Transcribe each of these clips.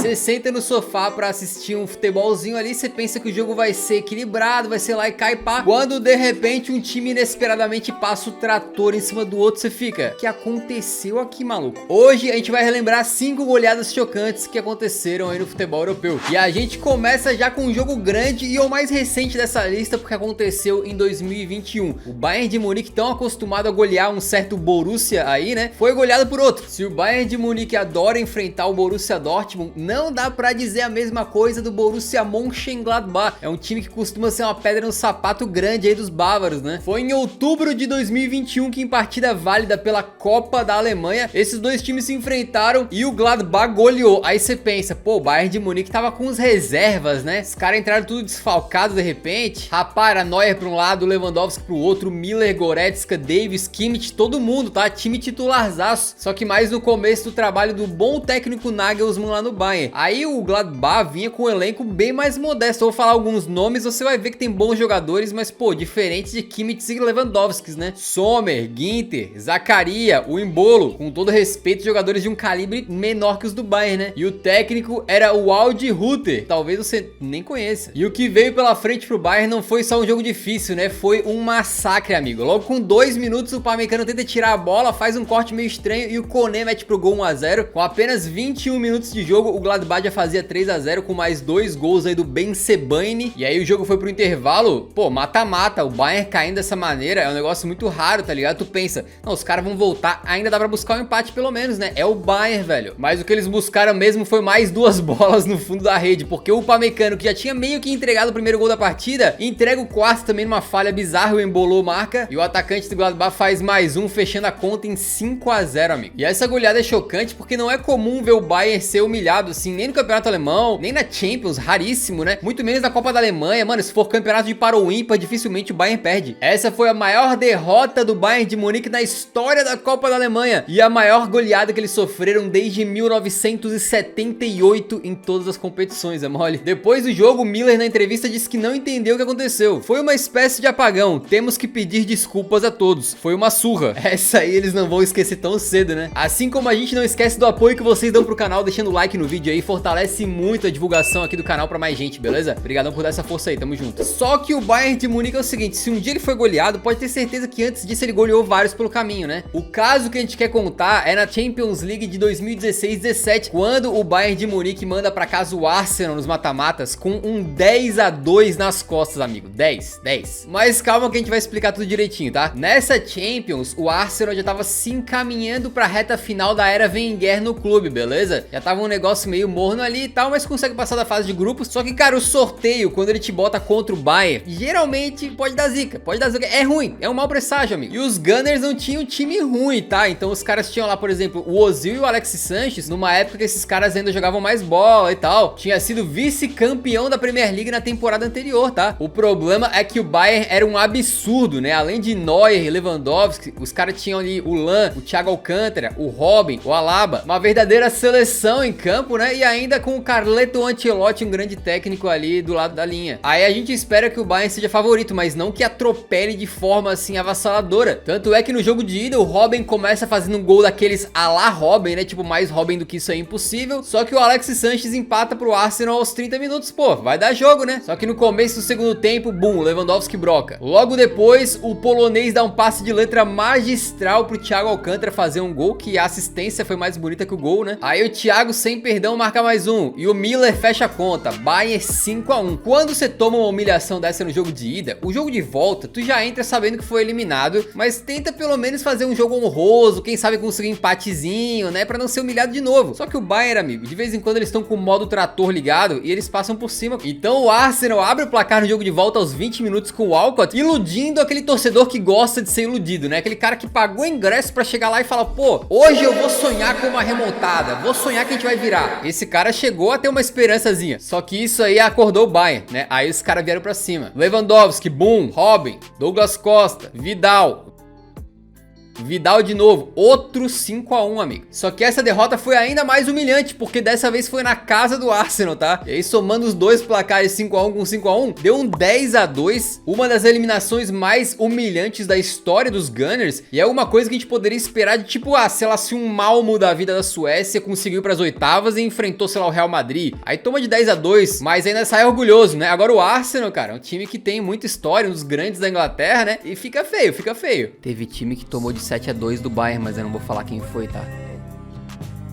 Você senta no sofá pra assistir um futebolzinho ali, você pensa que o jogo vai ser equilibrado, vai ser lá e cai pá. Quando de repente um time inesperadamente passa o trator em cima do outro, você fica: o que aconteceu aqui, maluco? Hoje a gente vai relembrar 5 goleadas chocantes que aconteceram aí no futebol europeu. E a gente começa já com um jogo grande e o mais recente dessa lista, porque aconteceu em 2021. O Bayern de Munique, tão acostumado a golear um certo Borussia aí, né, foi goleado por outro. Se o Bayern de Munique adora enfrentar o Borussia Dortmund, não dá pra dizer a mesma coisa do Borussia Mönchengladbach. É um time que costuma ser uma pedra no sapato grande aí dos bávaros, né? Foi em outubro de 2021 que, em partida válida pela Copa da Alemanha, esses dois times se enfrentaram e o Gladbach goleou. Aí você pensa: pô, o Bayern de Munique tava com os reservas, né? Os caras entraram tudo desfalcado de repente. Rapaz, era Neuer pra um lado, Lewandowski pro outro, Miller, Goretzka, Davis, Kimmich, todo mundo, tá? Time titularzaço. Só que mais no começo do trabalho do bom técnico Nagelsmann lá no Bayern. Aí o Gladbach vinha com um elenco bem mais modesto. Eu vou falar alguns nomes, você vai ver que tem bons jogadores, mas pô, diferentes de Kimmich e Lewandowski, né? Sommer, Ginter, Zakaria, o Embolo, com todo respeito, jogadores de um calibre menor que os do Bayern, né? E o técnico era o Adi Hütter, talvez você nem conheça. E o que veio pela frente pro Bayern não foi só um jogo difícil, né? Foi um massacre, amigo. Logo com 2 minutos, o Upamecano tenta tirar a bola, faz um corte meio estranho e o Koné mete pro gol 1 a 0. Com apenas 21 minutos de jogo, o Gladbach já fazia 3 a 0 com mais 2 gols aí do Ben Sebaini. E aí o jogo foi pro intervalo, pô, mata-mata. O Bayern caindo dessa maneira é um negócio muito raro, tá ligado? Tu pensa: não, os caras vão voltar, ainda dá pra buscar um empate pelo menos, né? É o Bayern, velho. Mas o que eles buscaram mesmo foi mais 2 bolas no fundo da rede, porque o Upamecano, que já tinha meio que entregado o primeiro gol da partida, entrega o quarto também numa falha bizarra, o Embolo marca, e o atacante do Gladbach faz mais um, fechando a conta em 5 a 0, amigo. E essa goleada é chocante porque não é comum ver o Bayern ser humilhado assim, nem no campeonato alemão, nem na Champions, raríssimo, né? Muito menos na Copa da Alemanha. Mano, se for campeonato de para o ímpar, dificilmente o Bayern perde. Essa foi a maior derrota do Bayern de Munique na história da Copa da Alemanha e a maior goleada que eles sofreram desde 1978 em todas as competições, é mole. Depois do jogo, o Miller na entrevista disse que não entendeu o que aconteceu. Foi uma espécie de apagão, temos que pedir desculpas a todos. Foi uma surra. Essa aí eles não vão esquecer tão cedo, né? Assim como a gente não esquece do apoio que vocês dão pro canal, deixando o like no vídeo aí, fortalece muito a divulgação aqui do canal pra mais gente, beleza? Obrigadão por dar essa força aí, tamo junto. Só que o Bayern de Munique é o seguinte: se um dia ele foi goleado, pode ter certeza que antes disso ele goleou vários pelo caminho, né? O caso que a gente quer contar é na Champions League de 2016-17, quando o Bayern de Munique manda pra casa o Arsenal nos mata-matas com um 10 a 2 nas costas, amigo. 10. Mas calma que a gente vai explicar tudo direitinho, tá? Nessa Champions, o Arsenal já tava se encaminhando pra reta final da era Wenger no clube, beleza? Já tava um negócio meio morno ali e tal, mas consegue passar da fase de grupos. Só que, cara, o sorteio, quando ele te bota contra o Bayern, geralmente pode dar zica, é ruim, é um mau presságio, amigo. E os Gunners não tinham um time ruim, tá? Então os caras tinham lá, por exemplo, o Ozil e o Alexis Sanchez, numa época que esses caras ainda jogavam mais bola e tal. Tinha sido vice-campeão da Premier League na temporada anterior, tá? O problema é que o Bayern era um absurdo, né? Além de Neuer e Lewandowski, os caras tinham ali o Lan, o Thiago Alcântara, o Robin, o Alaba, uma verdadeira seleção em campo, né? E ainda com o Carleto Ancelotti, um grande técnico ali do lado da linha. Aí a gente espera que o Bayern seja favorito, mas não que atropele de forma assim avassaladora. Tanto é que no jogo de ida o Robin começa fazendo um gol daqueles a la Robin, né? Tipo, mais Robin do que isso é impossível. Só que o Alexis Sanchez empata pro Arsenal aos 30 minutos, pô, vai dar jogo, né? Só que no começo do segundo tempo, bum, Lewandowski broca. Logo depois, o polonês dá um passe de letra magistral pro Thiago Alcântara fazer um gol, que a assistência foi mais bonita que o gol, né? Aí o Thiago, sem perdão, marca mais um, e o Miller fecha a conta. Bayern 5 a 1. Quando você toma uma humilhação dessa no jogo de ida, o jogo de volta, tu já entra sabendo que foi eliminado, mas tenta pelo menos fazer um jogo honroso, quem sabe conseguir um empatezinho, né? Pra não ser humilhado de novo. Só que o Bayern, amigo, de vez em quando eles estão com o modo trator ligado e eles passam por cima. Então o Arsenal abre o placar no jogo de volta aos 20 minutos com o Walcott, iludindo aquele torcedor que gosta de ser iludido, né? Aquele cara que pagou ingresso pra chegar lá e falar: pô, hoje eu vou sonhar com uma remontada, vou sonhar que a gente vai virar. Esse cara chegou a ter uma esperançazinha, só que isso aí acordou o Bayern, né? Aí os caras vieram pra cima. Lewandowski, boom, Robin, Douglas Costa, Vidal, Vidal de novo, outro 5 a 1, amigo. Só que essa derrota foi ainda mais humilhante, porque dessa vez foi na casa do Arsenal, tá? E aí somando os dois placares 5 a 1 com 5 a 1, deu um 10 a 2, uma das eliminações mais humilhantes da história dos Gunners, e é uma coisa que a gente poderia esperar de tipo, sei lá, se um Malmo da vida da Suécia conseguiu ir pras oitavas e enfrentou, sei lá, o Real Madrid. Aí toma de 10 a 2, mas ainda sai orgulhoso, né? Agora o Arsenal, cara, é um time que tem muita história, um dos grandes da Inglaterra, né? E fica feio, fica feio. Teve time que tomou de 7 a 2 do Bayern, mas eu não vou falar quem foi, tá?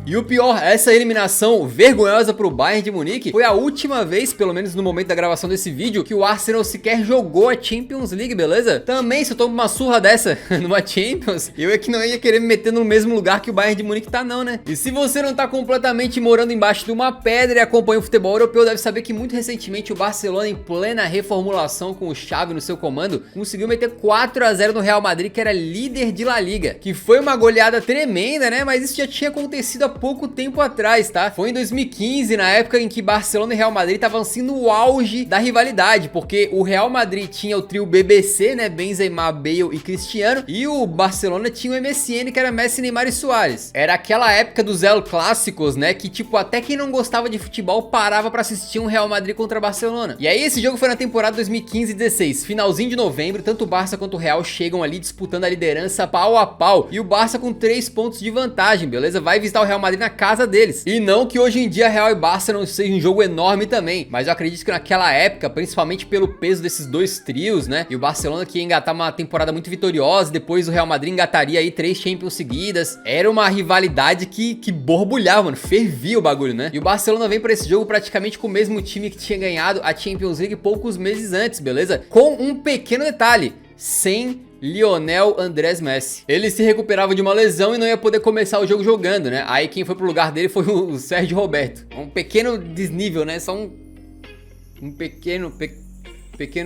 E o pior, essa eliminação vergonhosa pro Bayern de Munique foi a última vez, pelo menos no momento da gravação desse vídeo, que o Arsenal sequer jogou a Champions League, beleza? Também, se eu tomo uma surra dessa numa Champions, eu é que não ia querer me meter no mesmo lugar que o Bayern de Munique tá não, né? E se você não tá completamente morando embaixo de uma pedra e acompanha o futebol europeu, deve saber que muito recentemente o Barcelona, em plena reformulação com o Xavi no seu comando, conseguiu meter 4 a 0 no Real Madrid, que era líder de La Liga, que foi uma goleada tremenda, né? Mas isso já tinha acontecido há pouco tempo atrás, tá? Foi em 2015, na época em que Barcelona e Real Madrid estavam assim no auge da rivalidade, porque o Real Madrid tinha o trio BBC, né? Benzema, Bale e Cristiano, e o Barcelona tinha o MSN, que era Messi, Neymar e Suárez. Era aquela época dos El Clássicos, né? Que tipo, até quem não gostava de futebol parava pra assistir um Real Madrid contra Barcelona. E aí esse jogo foi na temporada 2015-16, finalzinho de novembro, tanto o Barça quanto o Real chegam ali disputando a liderança pau a pau, e o Barça com 3 pontos de vantagem, beleza? Vai visitar o Real Madrid na casa deles. E não que hoje em dia Real e Barça não seja um jogo enorme também, mas eu acredito que naquela época, principalmente pelo peso desses dois trios, né? E o Barcelona que ia engatar uma temporada muito vitoriosa, depois o Real Madrid engataria aí 3 Champions seguidas. Era uma rivalidade que borbulhava, mano, fervia o bagulho, né? E o Barcelona vem pra esse jogo praticamente com o mesmo time que tinha ganhado a Champions League poucos meses antes, beleza? Com um pequeno detalhe, sem Lionel Andrés Messi. Ele se recuperava de uma lesão e não ia poder começar o jogo jogando, né? Aí quem foi pro lugar dele foi o Sérgio Roberto. Um pequeno desnível, né? Só um pequeno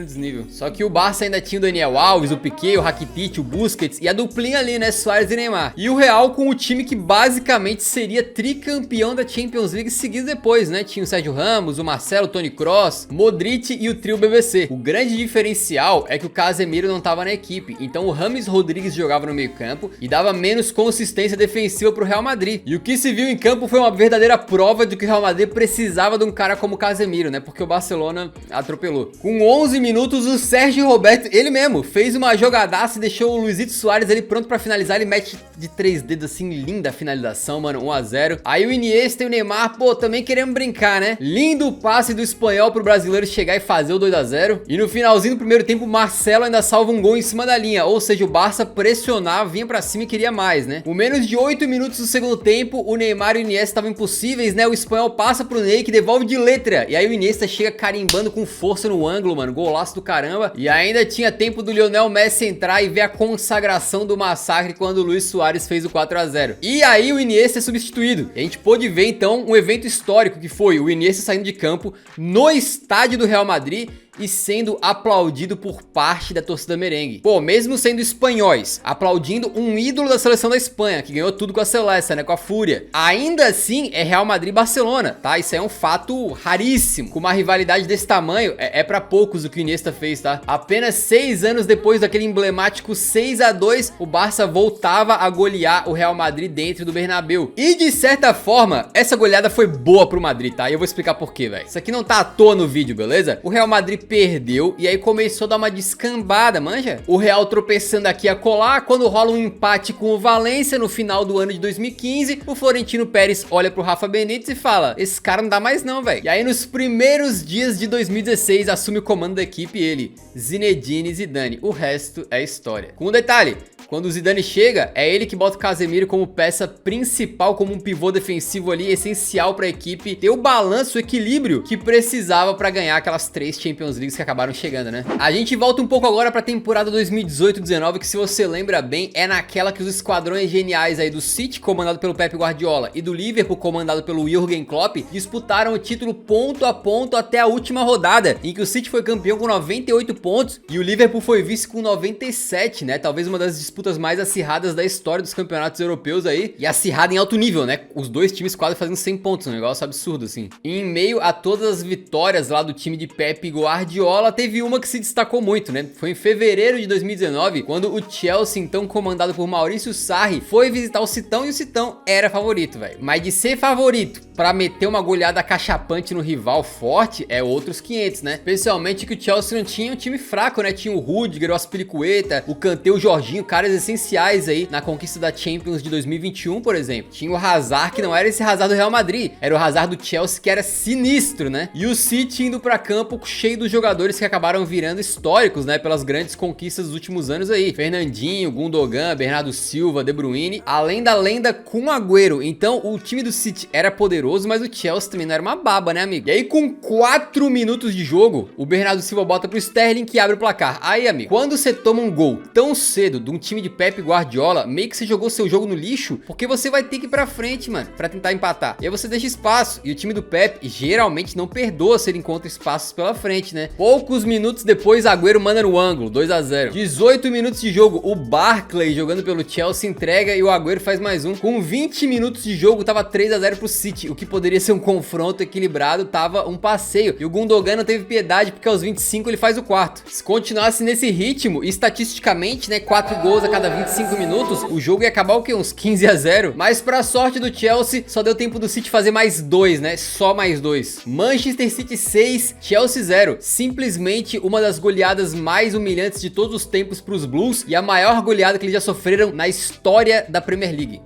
desnível. Só que o Barça ainda tinha o Daniel Alves, o Piqué, o Rakitic, o Busquets e a duplinha ali, né? Suárez e Neymar. E o Real com o time que basicamente seria tricampeão da Champions League seguido depois, né? Tinha o Sérgio Ramos, o Marcelo, o Toni Kroos, Modric e o trio BBC. O grande diferencial é que o Casemiro não tava na equipe, então o James Rodrigues jogava no meio campo e dava menos consistência defensiva pro Real Madrid. E o que se viu em campo foi uma verdadeira prova de que o Real Madrid precisava de um cara como o Casemiro, né? Porque o Barcelona atropelou. Com 11 minutos, o Sérgio Roberto, ele mesmo, fez uma jogadaça e deixou o Luizito Suárez ali pronto pra finalizar. Ele mete de 3 dedos assim, linda a finalização, mano, 1 a 0. Aí o Iniesta e o Neymar, pô, também queremos brincar, né? Lindo passe do espanhol pro brasileiro chegar e fazer o 2 a 0. E no finalzinho do primeiro tempo, o Marcelo ainda salva um gol em cima da linha, ou seja, o Barça pressionava, vinha pra cima e queria mais, né? Com menos de 8 minutos do segundo tempo, o Neymar e o Iniesta estavam impossíveis, né? O espanhol passa pro Ney, que devolve de letra, e aí o Iniesta chega carimbando com força no ângulo, mano, golaço do caramba. E ainda tinha tempo do Lionel Messi entrar e ver a consagração do massacre quando o Luis Suárez fez o 4 a 0. E aí o Iniesta é substituído. E a gente pôde ver então um evento histórico que foi o Iniesta saindo de campo no estádio do Real Madrid e sendo aplaudido por parte da torcida merengue. Pô, mesmo sendo espanhóis, aplaudindo um ídolo da seleção da Espanha, que ganhou tudo com a Celeste, né, com a Fúria. Ainda assim, é Real Madrid e Barcelona, tá? Isso é um fato raríssimo. Com uma rivalidade desse tamanho, é pra poucos o que o Iniesta fez, tá? Apenas 6 anos depois daquele emblemático 6 a 2, o Barça voltava a golear o Real Madrid dentro do Bernabéu. E de certa forma, essa goleada foi boa pro Madrid, tá? E eu vou explicar por quê, velho. Isso aqui não tá à toa no vídeo, beleza? O Real Madrid perdeu e aí começou a dar uma descambada, manja? O Real tropeçando aqui a colar, quando rola um empate com o Valência no final do ano de 2015, o Florentino Pérez olha pro Rafa Benítez e fala: esse cara não dá mais não, velho. E aí nos primeiros dias de 2016 assume o comando da equipe ele, Zinedine Zidane. O resto é história. Com um detalhe: quando o Zidane chega, é ele que bota o Casemiro como peça principal, como um pivô defensivo ali, essencial pra equipe ter o balanço, o equilíbrio que precisava pra ganhar aquelas 3 Champions Leagues que acabaram chegando, né? A gente volta um pouco agora pra temporada 2018-19, que se você lembra bem, é naquela que os esquadrões geniais aí do City, comandado pelo Pep Guardiola, e do Liverpool, comandado pelo Jürgen Klopp, disputaram o título ponto a ponto até a última rodada, em que o City foi campeão com 98 pontos e o Liverpool foi vice com 97, né? Talvez uma das disputas disputas mais acirradas da história dos campeonatos europeus aí, e acirrada em alto nível, né? Os dois times quase fazendo 100 pontos, um negócio absurdo assim. E em meio a todas as vitórias lá do time de Pep Guardiola, teve uma que se destacou muito, né? Foi em fevereiro de 2019, quando o Chelsea, então comandado por Maurício Sarri, foi visitar o Citão, e o Citão era favorito, velho. Mas de ser favorito pra meter uma goleada cachapante no rival forte, é outros 500, né? Especialmente que o Chelsea não tinha um time fraco, né? Tinha o Rudiger, o Aspilicueta, o Kanté, o Jorginho, caras essenciais aí na conquista da Champions de 2021, por exemplo. Tinha o Hazard, que não era esse Hazard do Real Madrid, era o Hazard do Chelsea, que era sinistro, né? E o City indo pra campo cheio dos jogadores que acabaram virando históricos, né? Pelas grandes conquistas dos últimos anos aí. Fernandinho, Gundogan, Bernardo Silva, De Bruyne, além da lenda com Agüero. Então o time do City era poderoso, mas o Chelsea também não era uma baba, né, amigo? E aí com 4 minutos de jogo, o Bernardo Silva bota pro Sterling, que abre o placar. Aí, amigo, quando você toma um gol tão cedo de um time de Pep Guardiola, meio que você jogou seu jogo no lixo, porque você vai ter que ir pra frente, mano, pra tentar empatar. E aí você deixa espaço, e o time do Pep geralmente não perdoa se ele encontra espaços pela frente, né? Poucos minutos depois, Agüero manda no ângulo, 2 a 0. 18 minutos de jogo, o Barkley jogando pelo Chelsea entrega e o Agüero faz mais um. Com 20 minutos de jogo, tava 3 a 0 pro City, o que poderia ser um confronto equilibrado, tava um passeio. E o Gundogan não teve piedade, porque aos 25 ele faz o quarto. Se continuasse nesse ritmo, estatisticamente, né, 4 gols a cada 25 minutos, o jogo ia acabar o quê? Uns 15 a 0. Mas pra sorte do Chelsea, só deu tempo do City fazer mais 2, né? Só mais 2. Manchester City 6, Chelsea 0. Simplesmente uma das goleadas mais humilhantes de todos os tempos pros Blues, e a maior goleada que eles já sofreram na história da Premier League.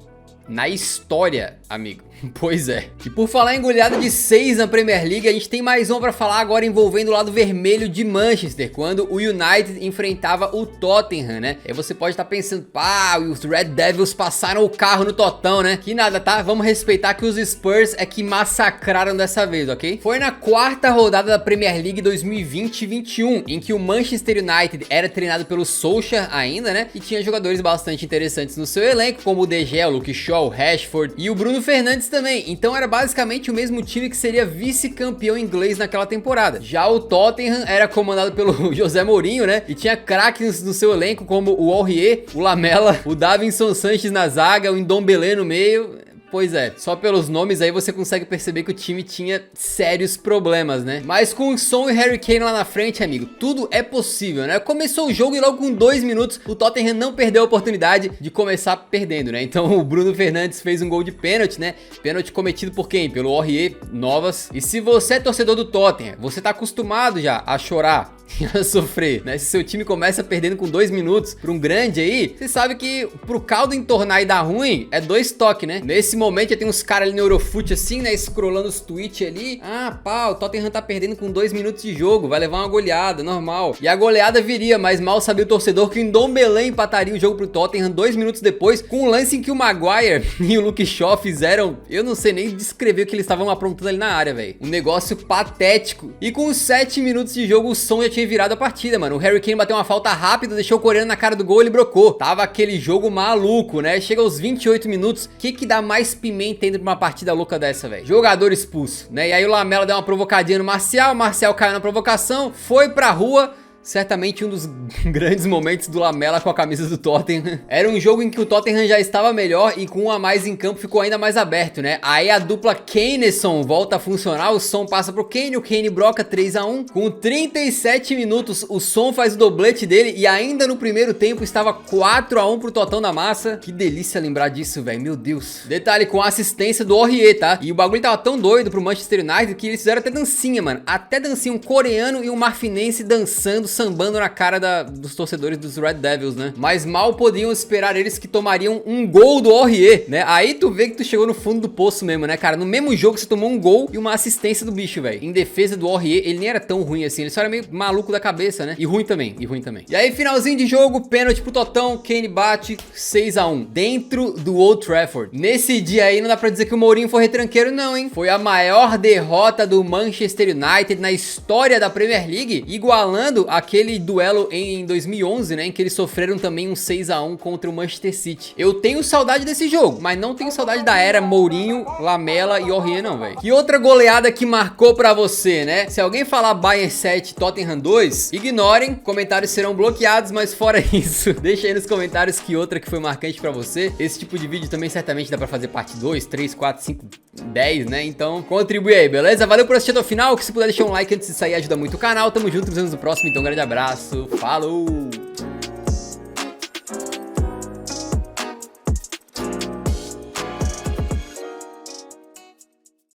Na história, amigo. Pois é. E por falar em goleada de 6 na Premier League, a gente tem mais uma pra falar agora envolvendo o lado vermelho de Manchester, quando o United enfrentava o Tottenham, né? Aí você pode estar pensando, pá, os Red Devils passaram o carro no Totão, né? Que nada, tá? Vamos respeitar que os Spurs é que massacraram dessa vez, ok? Foi na 4ª rodada da Premier League 2020-21, em que o Manchester United era treinado pelo Solskjaer ainda, né? E tinha jogadores bastante interessantes no seu elenco, como o De Gea, o Luke Shaw, o Rashford e o Bruno Fernandes também. Então era basicamente o mesmo time que seria vice-campeão inglês naquela temporada. Já o Tottenham era comandado pelo José Mourinho, né? E tinha craques no seu elenco como o Aurier, o Lamela, o Davinson Sanchez na zaga, o Ndombele no meio. Pois é, só pelos nomes aí você consegue perceber que o time tinha sérios problemas, né? Mas com o Son e Harry Kane lá na frente, amigo, tudo é possível, né? Começou o jogo e logo com 2 minutos o Tottenham não perdeu a oportunidade de começar perdendo, né? Então o Bruno Fernandes fez um gol de pênalti, né? Pênalti cometido por quem? Pelo Aurier, Novas. E se você é torcedor do Tottenham, você tá acostumado já a chorar a sofrer, né? Se seu time começa perdendo com 2 minutos pra um grande aí, você sabe que pro caldo entornar e dar ruim, é 2 toques, né? Nesse momento já tem uns caras ali no Eurofoot assim, né? Scrollando os tweets ali. Ah, pá, o Tottenham tá perdendo com 2 minutos de jogo, vai levar uma goleada, normal. E a goleada viria, mas mal sabia o torcedor que o Ndombele empataria o jogo pro Tottenham 2 minutos depois, com um lance em que o Maguire e o Luke Shaw fizeram, eu não sei nem descrever o que eles estavam aprontando ali na área, velho. Um negócio patético. E com os 7 minutos de jogo, o Son já tinha virado a partida, mano. O Harry Kane bateu uma falta rápida, deixou o coreano na cara do gol e ele brocou. Tava aquele jogo maluco, né? Chega aos 28 minutos, o que dá mais pimenta dentro de uma partida louca dessa, velho? Jogador expulso, né? E aí o Lamela deu uma provocadinha no Martial, o Martial caiu na provocação, foi pra rua. Certamente um dos grandes momentos do Lamela com a camisa do Tottenham. Era um jogo em que o Tottenham já estava melhor e com um a mais em campo ficou ainda mais aberto, né? Aí a dupla Kane-Son volta a funcionar, o Son passa pro Kane, o Kane broca 3 a 1. Com 37 minutos, o Son faz o doblete dele e ainda no primeiro tempo estava 4 a 1 pro Totão da Massa. Que delícia lembrar disso, velho, meu Deus. Detalhe, com a assistência do Aurier, tá? E o bagulho tava tão doido pro Manchester United que eles fizeram até dancinha, mano. Até dancinha, um coreano e um marfinense dançando, sambando na cara dos torcedores dos Red Devils, né? Mas mal podiam esperar eles que tomariam um gol do Aurier, né? Aí tu vê que tu chegou no fundo do poço mesmo, né, cara? No mesmo jogo você tomou um gol e uma assistência do bicho, velho. Em defesa do Aurier, ele nem era tão ruim assim, ele só era meio maluco da cabeça, né? E ruim também. E aí, finalzinho de jogo, pênalti pro Totão, Kane bate 6 a 1 dentro do Old Trafford. Nesse dia aí, não dá pra dizer que o Mourinho foi retranqueiro não, hein? Foi a maior derrota do Manchester United na história da Premier League, igualando a aquele duelo em 2011, né, em que eles sofreram também um 6-1 contra o Manchester City. Eu tenho saudade desse jogo, mas não tenho saudade da era Mourinho, Lamela e Aurier não, velho. Que outra goleada que marcou pra você, né? Se alguém falar Bayern 7, Tottenham 2, ignorem, comentários serão bloqueados, mas fora isso, deixa aí nos comentários que outra que foi marcante pra você. Esse tipo de vídeo também certamente dá pra fazer parte 2, 3, 4, 5, 10, né? Então contribui aí, beleza? Valeu por assistir até o final, que se puder deixar um like antes de sair ajuda muito o canal. Tamo junto, nos vemos no próximo, então um grande abraço, falou!